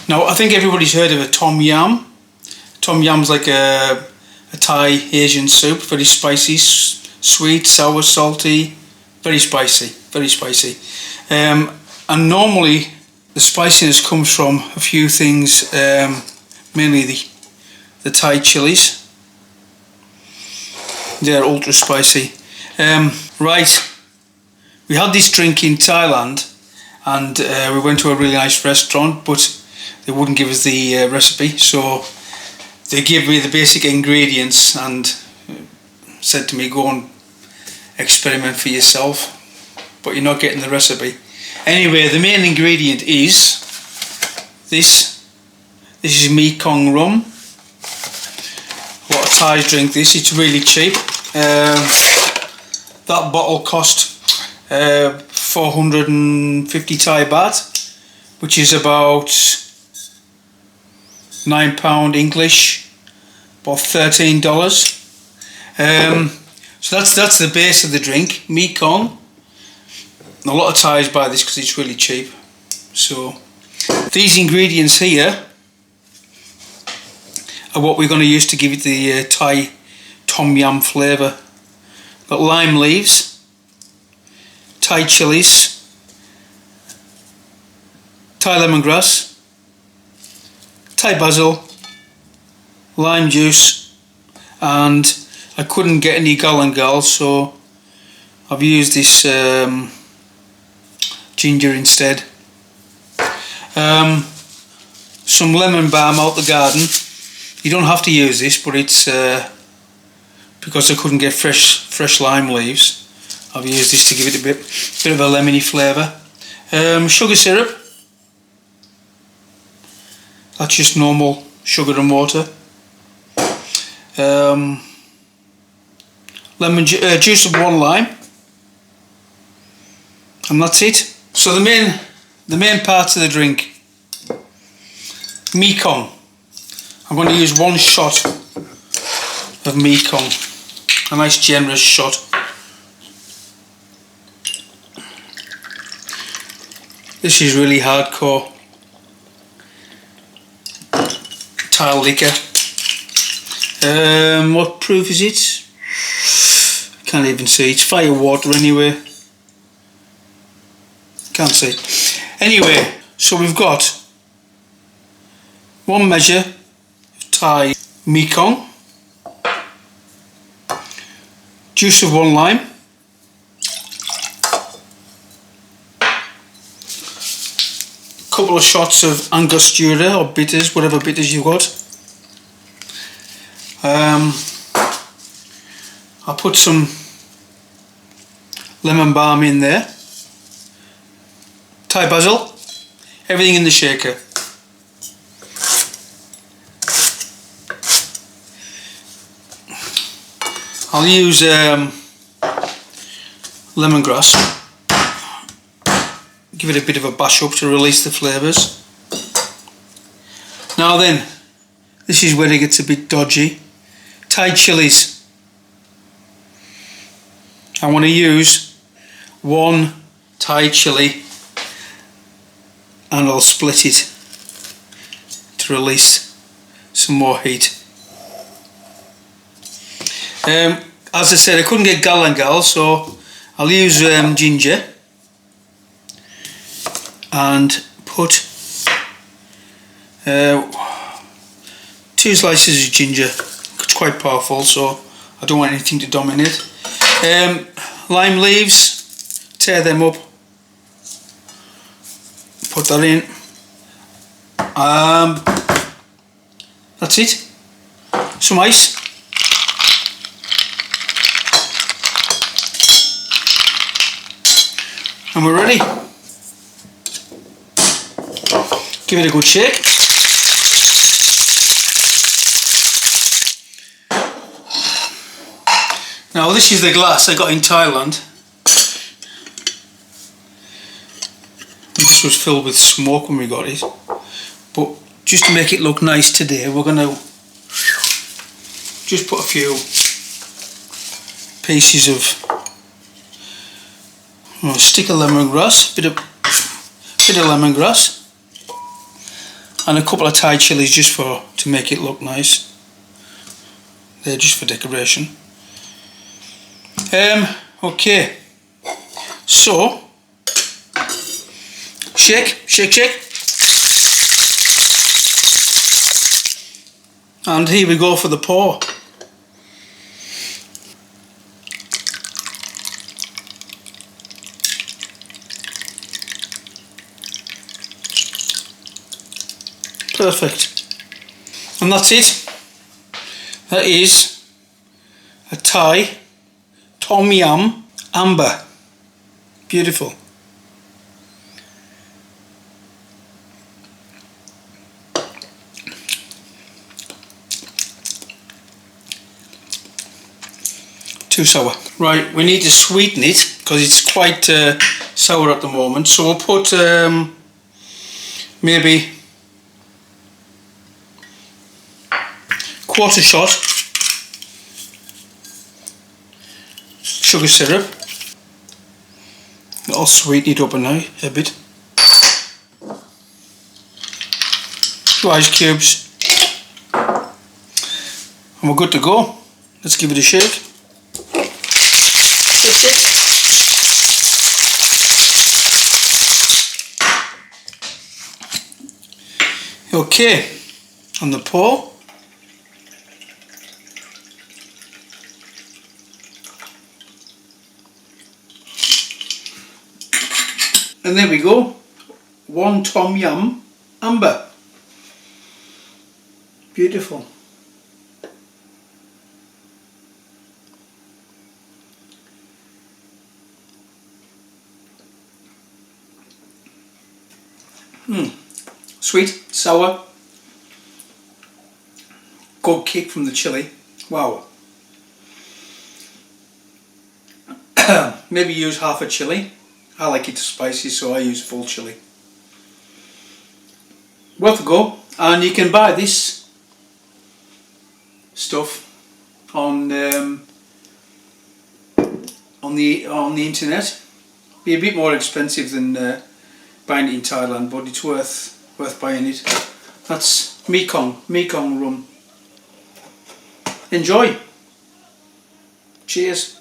Now I think everybody's heard of a tom yum. Tom yum's like a Thai Asian soup, very spicy, sweet, sour, salty, very spicy, very spicy. And normally the spiciness comes from a few things, mainly the Thai chilies. They're ultra spicy. Right, we had this drink in Thailand, and we went to a really nice restaurant, but they wouldn't give us the recipe, so they gave me the basic ingredients and said to me, go and experiment for yourself, but you're not getting the recipe. Anyway, the main ingredient is this. This is Mekong rum. A lot of Thais drink this, it's really cheap. That bottle cost 450 Thai baht, which is about £9 English, about $13. So that's the base of the drink, Mekong. And a lot of Thais buy this because it's really cheap. So these ingredients here are what we're going to use to give it the Thai tom yum flavour. Got lime leaves, Thai chilies, Thai lemongrass, Thai basil, lime juice, and I couldn't get any galangal, so I've used this ginger instead. Some lemon balm out the garden. You don't have to use this, but it's because I couldn't get fresh lime leaves, I've used this to give it a bit of a lemony flavour. Sugar syrup. That's just normal sugar and water. Juice of 1 lime, and that's it. So the main parts of the drink. Mekong. I'm going to use 1 shot of Mekong, a nice generous shot. This is really hardcore Thai liquor. What proof is it? Can't even see. It's fire water anyway. Can't see. Anyway, so we've got 1 measure of Thai Mekong, juice of 1 lime, couple of shots of Angostura or bitters, whatever bitters you've got. I'll put some lemon balm in there, Thai basil, everything in the shaker. I'll use lemongrass, give it a bit of a bash up to release the flavours. Now then, this is where it gets a bit dodgy. Thai chilies. I want to use 1 Thai chili, and I'll split it to release some more heat. As I said, I couldn't get galangal, so I'll use ginger and put 2 slices of ginger. It's quite powerful, so I don't want anything to dominate. Lime leaves, tear them up, put that in. That's it. Some ice. And we're ready. Give it a good shake. Now this is the glass I got in Thailand. This was filled with smoke when we got it. But just to make it look nice today, we're going to just put a few pieces of stick of lemongrass, bit of lemongrass, and a couple of Thai chilies just to make it look nice. They're just for decoration. Okay, so shake, shake, shake, and here we go for the pour. Perfect, and that's it. That is a Thai tom yum amber. Beautiful. Too sour. Right, we need to sweeten it because it's quite sour at the moment. So we'll put maybe quarter shot sugar syrup. I'll sweeten it up a bit. 2 ice cubes, and we're good to go. Let's give it a shake. Shake, shake. Okay, on the pour. And there we go, one tom yum amber. Beautiful. Sweet, sour, good kick from the chili. Wow. Maybe use half a chili. I like it spicy, so I use full chili. Worth a go, and you can buy this stuff on the internet. Be a bit more expensive than buying it in Thailand, but it's worth buying it. That's Mekong rum. Enjoy. Cheers.